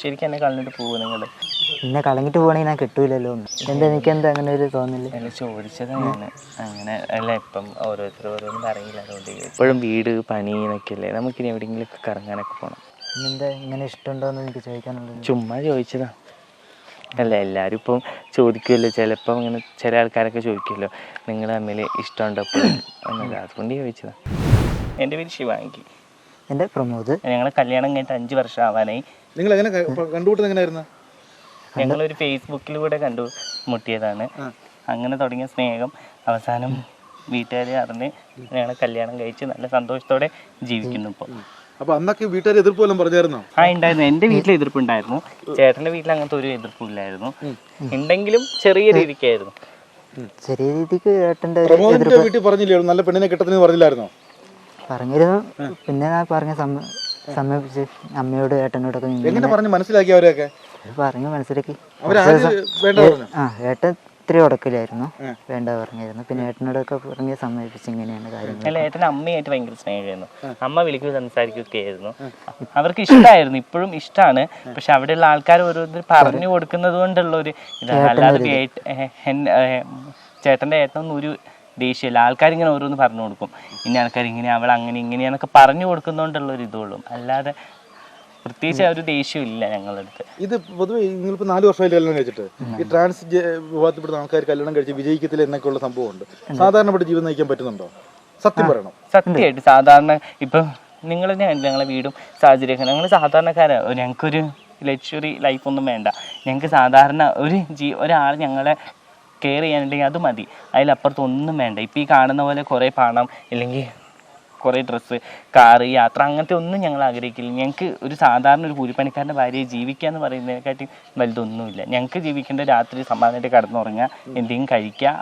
ശരിക്കും എന്നെ കളഞ്ഞിട്ട് പോകും നിങ്ങൾ? എന്നെ കളഞ്ഞിട്ട് പോകണമെങ്കിൽ ഞാൻ കിട്ടൂലല്ലോ. എനിക്കെന്താ അങ്ങനെ ഒരു തോന്നില്ല. അല്ല ചോദിച്ചതാണ് അങ്ങനെ. അല്ല ഇപ്പം ഓരോന്നും പറയില്ല, അതുകൊണ്ട് എപ്പോഴും വീട് പണി എന്നൊക്കെയല്ലേ. നമുക്കിനി എവിടെയെങ്കിലുമൊക്കെ കറങ്ങാനൊക്കെ പോകണം. എന്താ ഇങ്ങനെ ഇഷ്ടമുണ്ടോയെന്ന് എനിക്ക് ചോദിക്കാനുള്ളത്. ചുമ്മാ ചോദിച്ചതാ. അല്ല എല്ലാവരും ഇപ്പം ചോദിക്കുമല്ലോ, ചിലപ്പം ഇങ്ങനെ ചില ആൾക്കാരൊക്കെ ചോദിക്കുമല്ലോ നിങ്ങൾ തമ്മിൽ ഇഷ്ടമുണ്ടോ എപ്പോഴും എന്നല്ല, അതുകൊണ്ട് ചോദിച്ചതാ. എൻ്റെ പേര് ശിവാങ്കി. എൻ്റെ പ്രമോദ്. ഞങ്ങൾ കല്യാണം കഴിഞ്ഞിട്ട് 5 വർഷം ആവാനായി. നിങ്ങൾ എങ്ങനെ കണ്ടുപിടുത്തം എങ്ങനെയായിരുന്നു? ഞങ്ങളൊരു ഫേസ്ബുക്കിലൂടെ കണ്ടുമുട്ടിയതാണ്. അങ്ങനെ തുടങ്ങിയ സ്നേഹം അവസാനം വീട്ടുകാരെ അറിഞ്ഞ് ഞങ്ങൾ കല്യാണം കഴിച്ച് നല്ല സന്തോഷത്തോടെ ജീവിക്കുന്നു ഇപ്പോൾ. അപ്പോൾ അന്നൊക്കെ വീട്ടുകാർ എതിർപ്പ് വല്ലതും പറഞ്ഞായിരുന്നോ? ഉണ്ടായിരുന്നു. എൻ്റെ വീട്ടിൽ എതിർപ്പുണ്ടായിരുന്നു, ചേട്ടൻ്റെ വീട്ടിൽ അങ്ങനത്തെ ഒരു എതിർപ്പില്ലായിരുന്നു. ഉണ്ടെങ്കിലും ചെറിയ രീതിക്കായിരുന്നു. ചെറിയ രീതിക്ക് ഏട്ടൻ്റെ വീട്ടിൽ പറഞ്ഞില്ലേ നല്ല പെണ്ണിനെ കിട്ടത്തിന് പറഞ്ഞില്ലായിരുന്നോ? പറഞ്ഞിരുന്നു. പിന്നെ ഞാൻ പറഞ്ഞ സമ്മതിച്ച് അമ്മയോട് ഏട്ടനോടൊക്കെ എങ്ങനെ പറഞ്ഞ് മനസ്സിലാക്കി അവരെയൊക്കെ? പറഞ്ഞ് മനസ്സിലാക്കി. ഏട്ടൻ ഇത്തിരി ഉടക്കില്ലായിരുന്നു, വേണ്ട പറഞ്ഞായിരുന്നു. പിന്നെ ഏട്ടനോടൊക്കെ പറഞ്ഞ് സമ്മതിപ്പിച്ച് ഇങ്ങനെയാണ് കാര്യങ്ങൾ. അല്ല ഏട്ടൻ അമ്മയായിട്ട് ഭയങ്കര സ്നേഹമായിരുന്നു. അമ്മ വിളിക്കുക സംസാരിക്കുകയൊക്കെ ആയിരുന്നു. അവർക്ക് ഇഷ്ടമായിരുന്നു, ഇപ്പോഴും ഇഷ്ടമാണ്. പക്ഷെ അവിടെയുള്ള ആൾക്കാർ ഓരോരുത്തർ പറഞ്ഞു കൊടുക്കുന്നത് കൊണ്ടുള്ള ഒരു ഇതാണ്. അല്ലാതെ ചേട്ടൻ്റെ ഏട്ടനൊന്നും ഒരു ദേഷ്യമില്ല. ആൾക്കാരിങ്ങനെ ഓരോന്ന് പറഞ്ഞു കൊടുക്കും, ഇന്ന ആൾക്കാർ ഇങ്ങനെ അവൾ അങ്ങനെ ഇങ്ങനെയാന്നൊക്കെ പറഞ്ഞു കൊടുക്കുന്നതുകൊണ്ടുള്ള ഒരു ഇതുള്ളൂ. അല്ലാതെ പ്രത്യേകിച്ച് ഒരു ദേഷ്യമില്ല ഞങ്ങളുടെ അടുത്ത്. ഇത് പൊതുവെ നിങ്ങളിപ്പോൾ 4 വർഷമായിട്ട് കല്യാണം കഴിച്ചിട്ട് ഈ ട്രാൻസ് വിഭാഗത്തിൽപ്പെടുന്ന ആൾക്കാർ കല്യാണം കഴിച്ച് വിജയിക്കത്തില്ല എന്നൊക്കെയുള്ള സംഭവമുണ്ട്. സാധാരണപ്പെട്ട ജീവിതം നയിക്കാൻ പറ്റുന്നുണ്ടോ? സത്യം പറയണം. സത്യമായിട്ട് സാധാരണ ഇപ്പം നിങ്ങൾ തന്നെ കണ്ടില്ല ഞങ്ങളെ വീടും സാഹചര്യമൊക്കെ. ഞങ്ങൾ സാധാരണക്കാരാണ്. ഞങ്ങൾക്കൊരു ലക്ഷറി ലൈഫൊന്നും വേണ്ട. ഞങ്ങൾക്ക് സാധാരണ ഒരാൾ ഞങ്ങളെ കെയർ ചെയ്യാനുണ്ടെങ്കിൽ അത് മതി, അതിലപ്പുറത്തൊന്നും വേണ്ട. ഇപ്പം ഈ കാണുന്ന പോലെ കുറേ പണം ഇല്ലെങ്കിൽ കുറേ ഡ്രസ്സ്, കാറ്, യാത്ര അങ്ങനത്തെ ഒന്നും ഞങ്ങൾ ആഗ്രഹിക്കില്ല. ഞങ്ങൾക്ക് ഒരു സാധാരണ ഒരു കൂലിപ്പണിക്കാരൻ്റെ ഭാര്യയെ ജീവിക്കുക എന്ന് പറയുന്നതിനെക്കാട്ടി വലുതൊന്നുമില്ല. ഞങ്ങൾക്ക് ജീവിക്കേണ്ട രാത്രി സമാധാനമായിട്ട് കിടന്നുറങ്ങുക, എന്തെങ്കിലും കഴിക്കുക,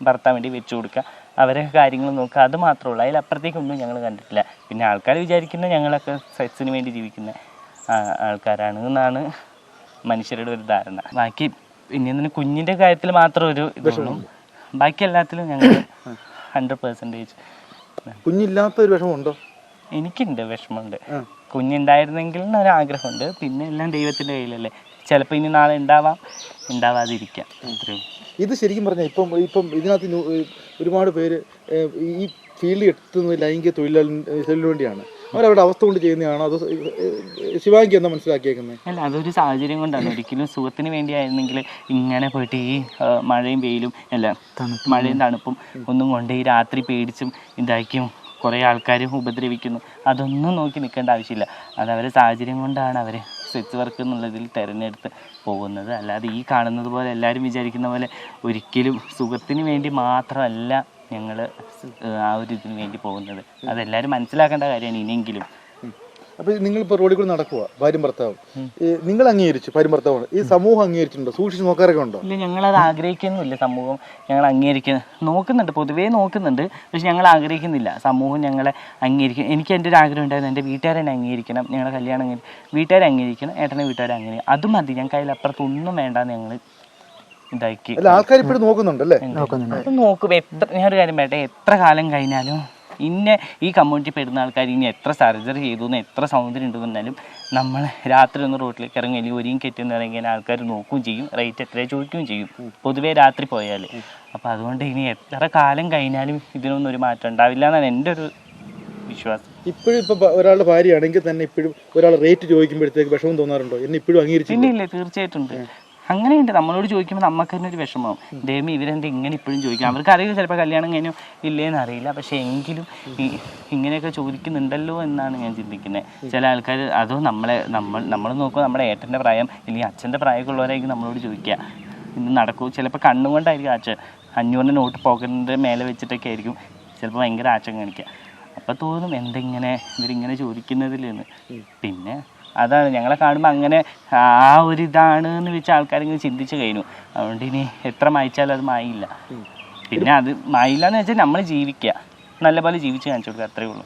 ഭർത്താൻ വേണ്ടി വെച്ചു കൊടുക്കുക, അവരെ കാര്യങ്ങൾ നോക്കുക, അത് മാത്രമേ ഉള്ളൂ. അതിലപ്പുറത്തേക്കൊന്നും ഞങ്ങൾ കണ്ടിട്ടില്ല. പിന്നെ ആൾക്കാർ വിചാരിക്കുന്നത് ഞങ്ങളൊക്കെ സെക്സിന് വേണ്ടി ജീവിക്കുന്ന ആൾക്കാരാണ് എന്നാണ് മനുഷ്യരുടെ ഒരു ധാരണ. ബാക്കി പിന്നെ കുഞ്ഞിൻ്റെ കാര്യത്തിൽ മാത്രം ഒരു ഇതുള്ളൂ. ബാക്കി എല്ലാത്തിലും ഞങ്ങൾ 100%. കുഞ്ഞില്ലാത്ത ഒരു വിഷമമുണ്ടോ? എനിക്കുണ്ട്, വിഷമമുണ്ട്. കുഞ്ഞുണ്ടായിരുന്നെങ്കിൽ ഒരാഗ്രഹമുണ്ട്. പിന്നെ എല്ലാം ദൈവത്തിൻ്റെ കയ്യിലല്ലേ. ചിലപ്പോൾ ഇനി നാളെ ഉണ്ടാവാം, ഉണ്ടാവാതിരിക്കാം. അത്രയും. ഇത് ശരിക്കും പറഞ്ഞാൽ ഇപ്പം ഇതിനകത്ത് ഒരുപാട് പേര് ഈ ഫീൽഡിൽ എത്തുന്നത് ലൈംഗിക തൊഴിലിന് വേണ്ടിയാണ്. അവരവരുടെ അവസ്ഥ കൊണ്ട് ചെയ്യുന്നതാണോ അതോ ശിവാങ്കി എന്താ മനസ്സിലാക്കിയേക്കുന്നത്? അല്ല, അതൊരു സാഹചര്യം കൊണ്ടാണ്. ഒരിക്കലും സുഖത്തിന് വേണ്ടിയായിരുന്നെങ്കിൽ ഇങ്ങനെ പോയിട്ട് ഈ മഴയും വെയിലും അല്ല മഴയും തണുപ്പും ഒന്നും കൊണ്ട് ഈ രാത്രി പേടിച്ചും ഇതാക്കിയും കുറേ ആൾക്കാർ ഉപദ്രവിക്കുന്നു, അതൊന്നും നോക്കി നിൽക്കേണ്ട ആവശ്യമില്ല. അതവരെ സാഹചര്യം കൊണ്ടാണ് അവർ സെക്സ് വർക്ക് എന്നുള്ളതിൽ തിരഞ്ഞെടുത്ത് പോകുന്നത്. അല്ലാതെ ഈ കാണുന്നത് പോലെ എല്ലാവരും വിചാരിക്കുന്ന പോലെ ഒരിക്കലും സുഖത്തിന് വേണ്ടി മാത്രമല്ല ഞങ്ങൾ ആ ഒരു ഇതിന് വേണ്ടി പോകുന്നത്. അതെല്ലാവരും മനസ്സിലാക്കേണ്ട കാര്യമാണ് ഇനിയെങ്കിലും. അപ്പോൾ നിങ്ങളിപ്പോൾ റോഡിൽ കൂടി നടക്കുക, ഭാര്യയും ഭർത്താവും, നിങ്ങൾ അംഗീകരിച്ചു ഭാര്യയും ഭർത്താവാണ്, ഈ സമൂഹം അംഗീകരിച്ചിട്ടുണ്ടോ? സൂക്ഷിച്ച് നോക്കാറൊക്കെ ഉണ്ടോ? ഇല്ല, ഞങ്ങളത് ആഗ്രഹിക്കുന്നില്ല. സമൂഹം ഞങ്ങൾ നോക്കുന്നുണ്ട്, പൊതുവേ നോക്കുന്നുണ്ട്. പക്ഷെ ഞങ്ങൾ ആഗ്രഹിക്കുന്നില്ല സമൂഹം ഞങ്ങളെ അംഗീകരിക്കും. എനിക്ക് എൻ്റെ ഒരു ആഗ്രഹം ഉണ്ടായിരുന്നു, എൻ്റെ വീട്ടുകാരെ എന്നെ ഞങ്ങളുടെ കല്യാണം വീട്ടുകാരെ അംഗീകരിക്കണം, ഏട്ടനെ വീട്ടുകാരെ അംഗീകരിക്കണം, അത് മതി. ഞങ്ങൾക്ക് അതിലപ്പുറത്തൊന്നും വേണ്ടാന്ന് ഞങ്ങൾ ഇതാക്കി. ആൾക്കാർ ഇപ്പോഴും നോക്കുന്നുണ്ടല്ലേ? നോക്കും. ഞാനൊരു കാര്യം പറയട്ടെ, എത്ര കാലം കഴിഞ്ഞാലും ഈ കമ്മ്യൂണിറ്റി പെടുന്ന ആൾക്കാർ ഇനി എത്ര സർജറി ചെയ്തു എത്ര സൗന്ദര്യം ഉണ്ടെന്നാലും നമ്മൾ രാത്രി ഒന്ന് റോട്ടിലേക്ക് ഇറങ്ങി അല്ലെങ്കിൽ ഒരുങ്ങി കെറ്റുന്ന ഇറങ്ങിയാൽ ആൾക്കാർ നോക്കുകയും ചെയ്യും, റേറ്റ് എത്രയാണ് ചോദിക്കുകയും ചെയ്യും, പൊതുവേ രാത്രി പോയാൽ. അപ്പോൾ അതുകൊണ്ട് ഇനി എത്ര കാലം കഴിഞ്ഞാലും ഇതിനൊന്നും ഒരു മാറ്റം ഉണ്ടാവില്ല എന്നാണ് എൻ്റെ ഒരു വിശ്വാസം. ഇപ്പോഴും ഇപ്പോൾ ഒരാളുടെ ഭാര്യയാണെങ്കിൽ തന്നെ ഇപ്പോഴും ഒരാൾ റേറ്റ് ചോദിക്കുമ്പോഴത്തേക്ക് വിഷമം തോന്നാറുണ്ടോ? എന്നെ ഇപ്പോഴും അംഗീകരിച്ചില്ല? ഇല്ല, തീർച്ചയായിട്ടും ഉണ്ട്. അങ്ങനെയുണ്ട്. നമ്മളോട് ചോദിക്കുമ്പോൾ നമുക്ക് തന്നെ ഒരു വിഷമമാവും. ദൈവം ഇവരെന്താ ഇങ്ങനെ ഇപ്പോഴും ചോദിക്കാം. അവർക്ക് അറിയില്ല, ചിലപ്പോൾ കല്യാണം കഴിഞ്ഞോ ഇല്ലേന്ന് അറിയില്ല. പക്ഷേ എങ്കിലും ഇങ്ങനെയൊക്കെ ചോദിക്കുന്നുണ്ടല്ലോ എന്നാണ് ഞാൻ ചിന്തിക്കുന്നത്. ചില ആൾക്കാർ അതോ നമ്മൾ നോക്കുമ്പോൾ നമ്മുടെ ഏട്ടൻ്റെ പ്രായം അല്ലെങ്കിൽ അച്ഛൻ്റെ പ്രായമൊക്കെ ഉള്ളവരായിരിക്കും നമ്മളോട് ചോദിക്കുക, ഇന്ന് നടക്കൂ. ചിലപ്പോൾ കണ്ണുകൊണ്ടായിരിക്കും അച്ഛൻ 500 നോട്ട് പോക്കറ്റിൻ്റെ മേലെ വെച്ചിട്ടൊക്കെ ആയിരിക്കും ചിലപ്പോൾ ഭയങ്കര ആച്ചം കാണിക്കുക. അപ്പോൾ തോന്നും എന്തെങ്ങനെ ഇവരിങ്ങനെ ചോദിക്കുന്നതിലെന്ന്. പിന്നെ അതാണ് ഞങ്ങളെ കാണുമ്പോൾ അങ്ങനെ ആ ഒരു ഇതാണ് എന്ന് വെച്ചാൽ ആൾക്കാരിങ്ങനെ ചിന്തിച്ച് കഴിഞ്ഞു. അതുകൊണ്ട് ഇനി എത്ര മായിച്ചാലും അത് മായില്ല. പിന്നെ അത് മായില്ല എന്ന് വെച്ചാൽ നമ്മൾ ജീവിക്കുക, നല്ലപോലെ ജീവിച്ച് കാണിച്ചു കൊടുക്കുക, അത്രയേ ഉള്ളൂ.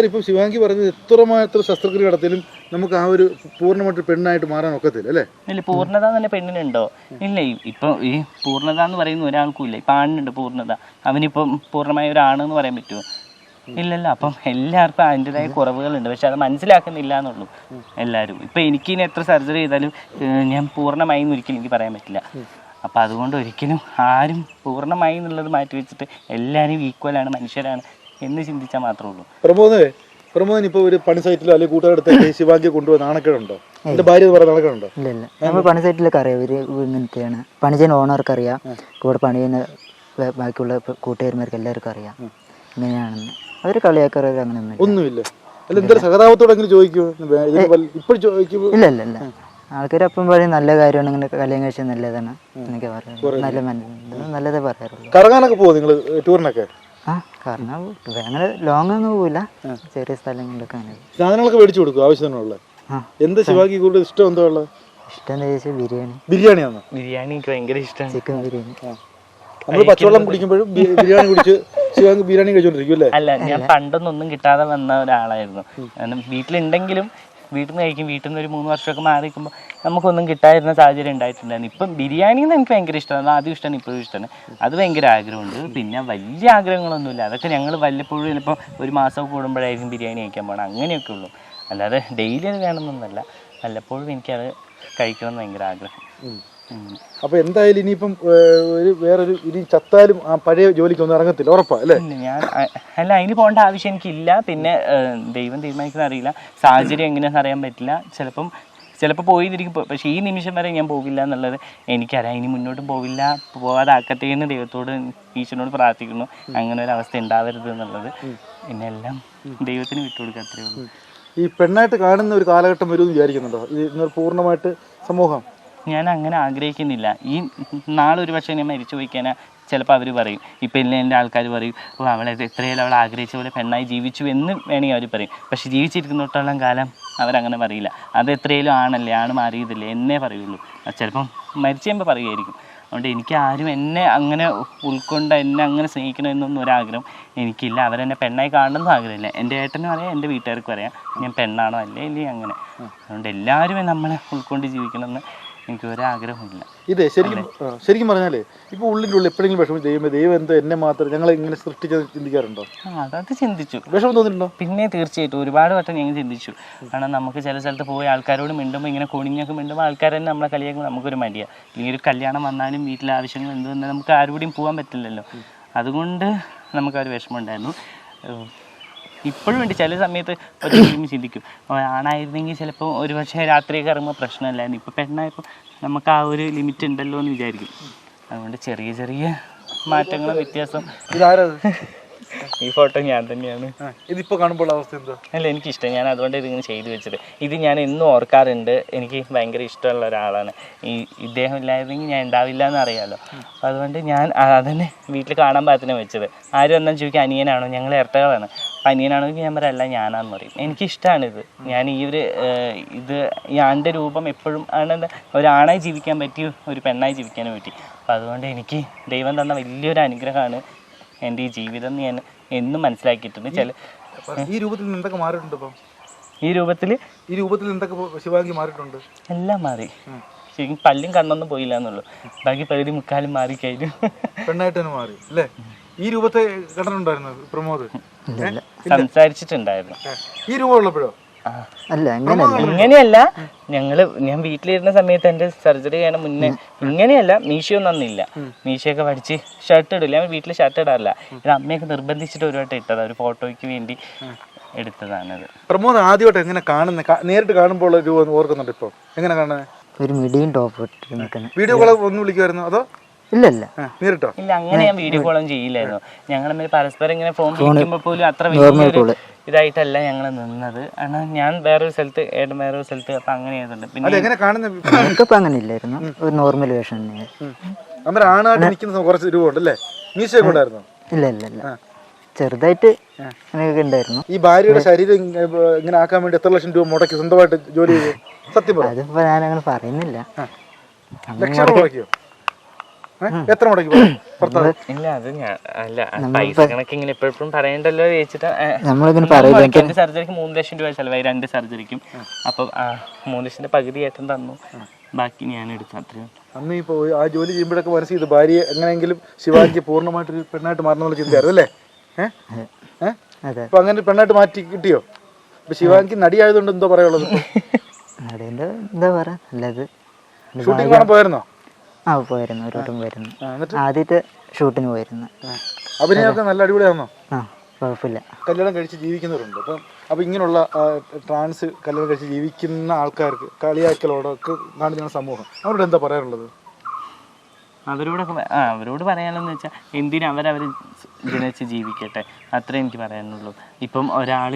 ഇപ്പം ശിവാങ്കി പറഞ്ഞത് എത്രമാത്രം ശസ്ത്രക്രിയ നടത്തിയാലും നമുക്ക് ആ ഒരു പൂർണ്ണമായിട്ട് പെണ്ണായിട്ട് മാറാൻ ഒക്കത്തില്ല അല്ലേ? ഇല്ല, പൂർണ്ണത തന്നെ പെണ്ണിനുണ്ടോ? ഇല്ല. ഇപ്പം ഈ പൂർണ്ണത എന്ന് പറയുന്ന ഒരാൾക്കും ഇല്ല. ഇപ്പം ആണിനുണ്ട് പൂർണ്ണത. അവനിപ്പം പൂർണ്ണമായ ഒരാണെന്ന് പറയാൻ പറ്റുമോ? ഇല്ലല്ലോ. അപ്പം എല്ലാവർക്കും അതിൻ്റെതായ കുറവുകളുണ്ട്, പക്ഷെ അത് മനസ്സിലാക്കുന്നില്ല എന്നുള്ളൂ എല്ലാവരും. ഇപ്പം എനിക്കിനി എത്ര സർജറി ചെയ്താലും ഞാൻ പൂർണ്ണമായി എന്ന് ഒരിക്കലും എനിക്ക് പറയാൻ പറ്റില്ല. അപ്പം അതുകൊണ്ട് ഒരിക്കലും ആരും പൂർണ്ണമായി എന്നുള്ളത് മാറ്റി വെച്ചിട്ട് എല്ലാവരും ഈക്വലാണ്, മനുഷ്യരാണ് എന്ന് ചിന്തിച്ചാൽ മാത്രമേ ഉള്ളൂ. പ്രമോദൻ ഇപ്പോൾ ഒരു പണി സൈറ്റിലോ അല്ലെങ്കിൽ കൂട്ടുകാരടുത്ത് ശിവാങ്കിയെ കൊണ്ടുപോകുന്ന നാണക്കേടുണ്ടോ? എൻ്റെ ഭാര്യ എന്ന് പറയുന്ന നാണക്കേടുണ്ടോ? ഇല്ല. നമ്മൾ പണി സൈറ്റിലൊക്കെ അറിയാം, ഇവർ ഇങ്ങനത്തെയാണ്. പണി ചെയ്യുന്ന ഓണർക്ക് അറിയാം, കൂടെ പണി ചെയ്യുന്ന ബാക്കിയുള്ള കൂട്ടുകാരന്മാർക്ക് എല്ലാവർക്കും അറിയാം ഇങ്ങനെയാണെന്ന്. അവർ കളിയാക്കാറ് അങ്ങനെ ഒന്നുമില്ല. അല്ല, എന്തൊരു സഹതാപത്തോടെ എങ്ങനെ ചോദിക്കുമോ? ഇപ്പോൾ ചോദിക്കുമോ? ഇല്ല. ആൾക്കാർ അപ്പം പറയും നല്ല കാര്യമാണ്, ഇങ്ങനെ കല്യാണം കഴിച്ചാൽ നല്ലതാണ് എന്നൊക്കെ പറയാം. നല്ലതേ പറയാറുള്ളൂ. കറങ്ങാനൊക്കെ പോകുമോ നിങ്ങൾ ടൂറിനൊക്കെ? ആ, കാരണം അങ്ങനെ ലോങ് ഒന്നും പോവില്ല, ചെറിയ സ്ഥലങ്ങളിലൊക്കെ അങ്ങനെ. സാധനങ്ങളൊക്കെ മേടിച്ചു കൊടുക്കും ആവശ്യത്തിനുള്ള? എന്താ ശിവാങ്കി കൂടുതൽ ഇഷ്ടം? എന്താ ഉള്ളത് ഇഷ്ടം? എന്താ ചോദിച്ചാൽ ബിരിയാണി. ബിരിയാണിയാണോ? ബിരിയാണി എനിക്ക് ഭയങ്കര ഇഷ്ടമാണ്. ചിക്കൻ ബിരിയാണി. നമ്മൾ പച്ചവെള്ളം കുടിക്കുമ്പോഴും ബിരിയാണി കുടിച്ച് ശിവാങ്കി ബിരിയാണി കഴിച്ചോണ്ടിരിക്കും അല്ലേ? അല്ല, ഞാൻ പണ്ടൊന്നും കിട്ടാതെ വന്ന ഒരാളായിരുന്നു. വീട്ടിലുണ്ടെങ്കിലും വീട്ടിൽ നിന്ന് കഴിക്കും. വീട്ടിൽ നിന്ന് ഒരു 3 വർഷമൊക്കെ മാറി നിൽക്കുമ്പോൾ നമുക്കൊന്നും കിട്ടാതിരുന്ന സാഹചര്യം ഉണ്ടായിട്ടുണ്ടായിരുന്നു. ഇപ്പം ബിരിയാണി എന്ന് എനിക്ക് ഭയങ്കര ഇഷ്ടമാണ്. ആദ്യം ഇഷ്ടമാണ്, ഇപ്പോഴും ഇഷ്ടമാണ്. അത് ഭയങ്കര ആഗ്രഹമുണ്ട്. പിന്നെ വലിയ ആഗ്രഹങ്ങളൊന്നുമില്ല. അതൊക്കെ ഞങ്ങൾ വല്ലപ്പോഴും ചിലപ്പോൾ ഒരു മാസം കൂടുമ്പോഴായിരിക്കും ബിരിയാണി കഴിക്കാൻ പോകണം, അങ്ങനെയൊക്കെ ഉള്ളൂ. അല്ലാതെ ഡെയിലി അത് വേണമെന്നൊന്നുമല്ല, വല്ലപ്പോഴും എനിക്കത് കഴിക്കണമെന്ന് ഭയങ്കര ആഗ്രഹം. അപ്പോൾ എന്തായാലും ഇനിയിപ്പം വേറൊരു ഇനി ചത്താലും ആ പഴയ ജോലിക്കൊന്നും ഇറങ്ങത്തില്ല, ഉറപ്പാ അല്ലേ? അല്ല, അതിന് പോകേണ്ട ആവശ്യം എനിക്കില്ല. പിന്നെ ദൈവം തീരുമാനിക്കുന്ന അറിയില്ല, സാഹചര്യം എങ്ങനെയാണെന്ന് അറിയാൻ പറ്റില്ല. ചിലപ്പോൾ പോയിരിക്കും, പക്ഷേ ഈ നിമിഷം വരെ ഞാൻ പോകില്ല എന്നുള്ളത് എനിക്കറിയാം. ഇനി മുന്നോട്ടും പോകാതാക്കട്ടെ എന്ന് ദൈവത്തോട്, ഈശ്വരനോട് പ്രാർത്ഥിക്കുന്നു. അങ്ങനെ ഒരു അവസ്ഥ ഉണ്ടാവരുത് എന്നുള്ളത്. പിന്നെ എല്ലാം ദൈവത്തിന് വിട്ടുകൊടുക്കുക, അത്രയേ ഉള്ളൂ. ഈ പെണ്ണായിട്ട് കാണുന്ന ഒരു കാലഘട്ടം വരുമെന്ന് വിചാരിക്കുന്നുണ്ടോ ഇത് പൂർണ്ണമായിട്ട് സമൂഹം? ഞാൻ അങ്ങനെ ആഗ്രഹിക്കുന്നില്ല. ഈ നാളൊരു പക്ഷേ ഞാൻ മരിച്ചു പോയിക്കാനാ ചിലപ്പോൾ അവർ പറയും, ഇപ്പം ഇല്ല എൻ്റെ ആൾക്കാർ പറയും, ഓ അവളെ എത്രയാലും അവൾ ആഗ്രഹിച്ച പോലെ പെണ്ണായി ജീവിച്ചു എന്ന് വേണമെങ്കിൽ അവർ പറയും. പക്ഷെ ജീവിച്ചിരിക്കുന്നിടത്തോളം കാലം അവരങ്ങനെ പറയില്ല. അത് എത്രയാലും ആണല്ലേ, ആണ് മാറിയതില്ലേ എന്നേ പറയുള്ളൂ. ചിലപ്പം മരിച്ചു കഴിയുമ്പോൾ പറയുമായിരിക്കും. അതുകൊണ്ട് എനിക്ക് ആരും എന്നെ അങ്ങനെ ഉൾക്കൊണ്ട് എന്നെ അങ്ങനെ സ്നേഹിക്കണമെന്നൊന്നും ഒരാഗ്രഹം എനിക്കില്ല. അവരെന്നെ പെണ്ണായി കാണണമെന്നും ആഗ്രഹമില്ല. എൻ്റെ ഏട്ടനും അറിയാം, എൻ്റെ വീട്ടുകാർക്കും അറിയാം ഞാൻ പെണ്ണാണോ അല്ലേ ഇല്ലേ അങ്ങനെ. അതുകൊണ്ട് എല്ലാവരും നമ്മളെ ഉൾക്കൊണ്ട് ജീവിക്കണമെന്ന് എനിക്ക് ഒരാഗ്രഹമില്ല. ഇതേ ശരിക്കും പറഞ്ഞാലേ ഇപ്പോൾ ഉള്ളിൻ്റെ ഉള്ളിൽ എപ്പോഴെങ്കിലും വിഷമം ചെയ്യുമ്പോൾ ദൈവം എന്തോ എന്നെ മാത്രം ഞങ്ങളെ ഇങ്ങനെ സൃഷ്ടിച്ചത് ചിന്തിക്കാറുണ്ടോ? അതൊക്കെ ചിന്തിച്ചു. വിഷമം തോന്നിയിട്ടുണ്ടോ? പിന്നെ തീർച്ചയായിട്ടും ഒരുപാട് വട്ടം ഞങ്ങൾ ചിന്തിച്ചു. കാരണം നമുക്ക് ചില സ്ഥലത്ത് പോയി ആൾക്കാരോട് മിണ്ടുമ്പോൾ ഇങ്ങനെ കുണിഞ്ഞൊക്കെ മിണ്ടുമ്പോൾ ആൾക്കാർ തന്നെ നമ്മളെ കളിയാക്കുമ്പോൾ നമുക്കൊരു മടിയാണ്. അല്ലെങ്കിൽ ഒരു കല്യാണം വന്നാലും വീട്ടിലെ ആവശ്യങ്ങൾ എന്ത് വന്നാലും നമുക്ക് ആരുകൂടിയും പോകാൻ പറ്റില്ലല്ലോ. അതുകൊണ്ട് നമുക്കൊരു വിഷമം ഉണ്ടായിരുന്നു. ഇപ്പോഴും ഉണ്ട് ചില സമയത്ത് ഒരിക്കലും ചിന്തിക്കും, ആണായിരുന്നെങ്കിൽ ചിലപ്പോൾ ഒരു പക്ഷേ രാത്രിയൊക്കെ ഇറങ്ങുമ്പോൾ പ്രശ്നമില്ലായിരുന്നു. ഇപ്പോൾ പെണ്ണായപ്പോൾ നമുക്ക് ആ ഒരു ലിമിറ്റ് ഉണ്ടല്ലോ എന്ന് വിചാരിക്കും. അതുകൊണ്ട് ചെറിയ ചെറിയ മാറ്റങ്ങളും വ്യത്യാസം. ഇതാരത്? ഈ ഫോട്ടോ ഞാൻ തന്നെയാണ്. ഇതിപ്പോൾ കാണുമ്പോൾ അവസ്ഥ എന്താ? അല്ല, എനിക്കിഷ്ടം. ഞാൻ അതുകൊണ്ട് ഇതിങ്ങനെ ചെയ്തു വെച്ചത്. ഇത് ഞാൻ എന്നും ഓർക്കാറുണ്ട്. എനിക്ക് ഭയങ്കര ഇഷ്ടമുള്ള ഒരാളാണ്. ഇദ്ദേഹം ഇല്ലായിരുന്നെങ്കിൽ ഞാൻ ഉണ്ടാവില്ല എന്ന് അറിയാമല്ലോ. അപ്പോൾ അതുകൊണ്ട് ഞാൻ അതന്നെ വീട്ടിൽ കാണാൻ പാകത്തിന് വെച്ചത്. ആരും എന്നാൽ ചോദിക്കും അനിയനാണോ, ഞങ്ങൾ ഇരട്ടകളാണ്. അപ്പം അനിയനാണെങ്കിൽ ഞാൻ പറയാം അല്ല ഞാനാന്ന് പറയും. എനിക്കിഷ്ടമാണിത്. ഞാൻ ഇത് ഞാൻ്റെ രൂപം എപ്പോഴും ആണ് ഒരാണായി ജീവിക്കാൻ പറ്റി, ഒരു പെണ്ണായി ജീവിക്കാനും പറ്റി. അപ്പോൾ അതുകൊണ്ട് എനിക്ക് ദൈവം തന്ന വലിയൊരു അനുഗ്രഹമാണ് എൻ്റെ ഈ ജീവിതം ഞാൻ എന്നും മനസ്സിലാക്കിയിട്ടുണ്ട്. ഈ രൂപത്തിൽ എന്തൊക്കെ മാറിയിട്ടുണ്ട്? ഇപ്പം ഈ രൂപത്തിൽ എന്തൊക്കെ ശിവാങ്കി മാറിയിട്ടുണ്ട്? എല്ലാം മാറി. ശരിക്കും പല്ലും കണ്ണൊന്നും പോയില്ല എന്നുള്ളൂ, ബാക്കി പകുതി മുക്കാലും മാറി കഴിഞ്ഞു. പെണ്ണായിട്ട് തന്നെ മാറി അല്ലേ? ഈ രൂപത്തെ കണ്ടിട്ടുണ്ടായിരുന്നു പ്രമോദ്? സംസാരിച്ചിട്ടുണ്ടായിരുന്നു. ഈ രൂപം ഉള്ളപ്പോഴോ? അല്ല, ഇങ്ങനെയല്ല. ഞാൻ വീട്ടിലിരുന്ന സമയത്ത് എൻ്റെ സർജറി ചെയ്യണ മുന്നേ ഇങ്ങനെയല്ല, മീശയൊന്നും അന്നില്ല. മീശയൊക്കെ പഠിച്ച് ഷർട്ട് ഇടില്ല. ഞാൻ വീട്ടിൽ ഷർട്ട് ഇടാറില്ല. ഇത് അമ്മയൊക്കെ നിർബന്ധിച്ചിട്ട് ഒരു വട്ടം ഇട്ടതാണ്, ഒരു ഫോട്ടോയ്ക്ക് വേണ്ടി എടുത്തതാണത്. പ്രമോദ് ആദ്യമായിട്ട് എങ്ങനെ കാണുന്നത്, നേരിട്ട് കാണുമ്പോൾ രൂപം ഓർക്കുന്നുണ്ട്? ഇപ്പോൾ എങ്ങനെ കാണുന്നത്? ഒരു മിഡിയും ടോപ്പ് ഇട്ട് നിൽക്കുന്നത്. വീഡിയോ കോൾ ഒന്ന് വിളിക്കുമായിരുന്നു അതോ? ഇല്ല, നേരിട്ടോ? ഇല്ല, അങ്ങനെ ഞാൻ വീഡിയോ കോളും ചെയ്യില്ലായിരുന്നു. ഞങ്ങൾ പരസ്പരം ഇങ്ങനെ ഫോൺ വിളിക്കുമ്പോൾ പോലും അത്ര വലിയൊരു ഇതായിട്ടല്ല ഞങ്ങൾ നിന്നത്. കാരണം ഞാൻ വേറൊരു സ്ഥലത്ത്, ഏട്ടൻ വേറൊരു സ്ഥലത്ത്, അപ്പം അങ്ങനെ ആയതുണ്ട്. പിന്നെ മേക്കപ്പ് അങ്ങനെ ഇല്ലായിരുന്നു, ഒരു നോർമൽ വേഷം തന്നെയായിരുന്നു. ആണായിട്ട് നിൽക്കുന്ന കുറച്ച് രൂപമുണ്ടല്ലേ? മീശയൊക്കെ ഉണ്ടായിരുന്നു? ഇല്ല, ചെറുതായിട്ട് അങ്ങനെയൊക്കെ ഉണ്ടായിരുന്നു. ഈ ഭാര്യയുടെ ശരീരം ഇങ്ങനെ ആക്കാൻ വേണ്ടി എത്ര ലക്ഷം രൂപ മുടക്കി സ്വന്തമായിട്ട് ജോലി ചെയ്തു? സത്യം പറ. അതിപ്പോ ഞാൻ അങ്ങനെ പറയുന്നില്ല. ലക്ഷം മുടക്കിയോ? എത്ര മുടക്കി? ഇല്ല, അത് ഞാൻ അല്ല, പൈസ കണക്കിങ്ങനെ എപ്പോഴും പറയണ്ടല്ലോ ചോദിച്ചിട്ട്. എന്റെ സർജറിക്ക് 3 ലക്ഷം രൂപ ചിലവായി, 2 സർജറിക്കും. അപ്പം 3 ലക്ഷത്തിന്റെ പകുതി ഏട്ടൻ തന്നു, ബാക്കി ഞാൻ എടുത്തു. അത്രയും. അന്ന് ഇപ്പോൾ ആ ജോലി ചെയ്യുമ്പോഴൊക്കെ മനസ്സിൽ ഇത് ഭാര്യയെ എങ്ങനെയെങ്കിലും ശിവാജിക്ക് പൂർണ്ണമായിട്ടൊരു പെണ്ണായിട്ട് മാറണമെന്നുള്ള ചിന്തയായിരുന്നു അല്ലേ? അതെ. അപ്പൊ അങ്ങനെ പെണ്ണായിട്ട് മാറ്റി കിട്ടിയോ? ഇപ്പൊ ശിവാനിക്ക് നടിയായതുകൊണ്ട് എന്തോ പറയുള്ളത്? അതിൻ്റെ എന്താ പറയാ നല്ലത്. ഷൂട്ടിംഗ് കാണാൻ പോയിരുന്നോ? ആ പോയിരുന്നു, ഒരു വട്ടം പോയിരുന്നു. എന്നിട്ട് ആദ്യത്തെ ഷൂട്ടിന് പോയിരുന്നു. അഭിനയമൊക്കെ നല്ല അടിപൊളിയാണോ? ആ കുഴപ്പമില്ല. കല്യാണം കഴിച്ച് ജീവിക്കുന്നവരുണ്ട്. അപ്പം ഇങ്ങനെയുള്ള ട്രാൻസ് കല്യാണം കഴിച്ച് ജീവിക്കുന്ന ആൾക്കാർക്ക് കളിയാക്കലോടൊക്കെ കാണിക്കുന്ന സമൂഹം അവരോട് എന്താ പറയാനുള്ളത്? അവരോട് പറയാനെന്ന് വെച്ചാൽ എന്തിനും അവരവർ ജനിച്ച് ജീവിക്കട്ടെ, അത്രേ എനിക്ക് പറയാനുള്ളൂ. ഇപ്പം ഒരാൾ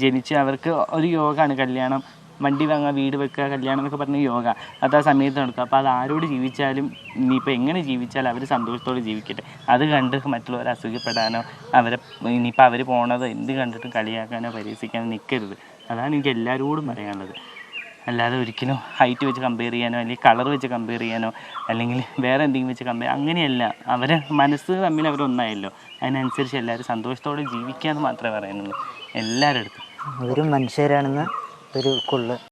ജനിച്ച് അവർക്ക് ഒരു യോഗമാണ് കല്യാണം, വണ്ടി വാങ്ങുക, വീട് വെക്കുക, കല്യാണം എന്നൊക്കെ പറഞ്ഞ യോഗ അത് ആ സമയത്ത് നടക്കുക. അപ്പോൾ അത് ആരോട് ജീവിച്ചാലും ഇനിയിപ്പോൾ എങ്ങനെ ജീവിച്ചാലും അവർ സന്തോഷത്തോടെ ജീവിക്കട്ടെ. അത് കണ്ട് മറ്റുള്ളവരെ അസുഖപ്പെടാനോ ഇനിയിപ്പോൾ അവർ പോണത് എന്ത് കണ്ടിട്ടും കളിയാക്കാനോ പരിഹസിക്കാനോ നിൽക്കരുത്. അതാണ് എനിക്ക് എല്ലാവരോടും പറയാനുള്ളത്. അല്ലാതെ ഒരിക്കലും ഹൈറ്റ് വെച്ച് കമ്പയർ ചെയ്യാനോ അല്ലെങ്കിൽ കളർ വെച്ച് കമ്പയർ ചെയ്യാനോ അല്ലെങ്കിൽ വേറെ എന്തെങ്കിലും വെച്ച് അങ്ങനെയല്ല. അവരെ മനസ്സ് തമ്മിൽ അവരൊന്നായല്ലോ, അതിനനുസരിച്ച് എല്ലാവരും സന്തോഷത്തോടെ ജീവിക്കുക എന്ന് മാത്രമേ പറയാനുള്ളൂ എല്ലാവരുടെ അടുത്തും. അവരും മനുഷ്യരാണെന്ന് ഒരു കൊള്ള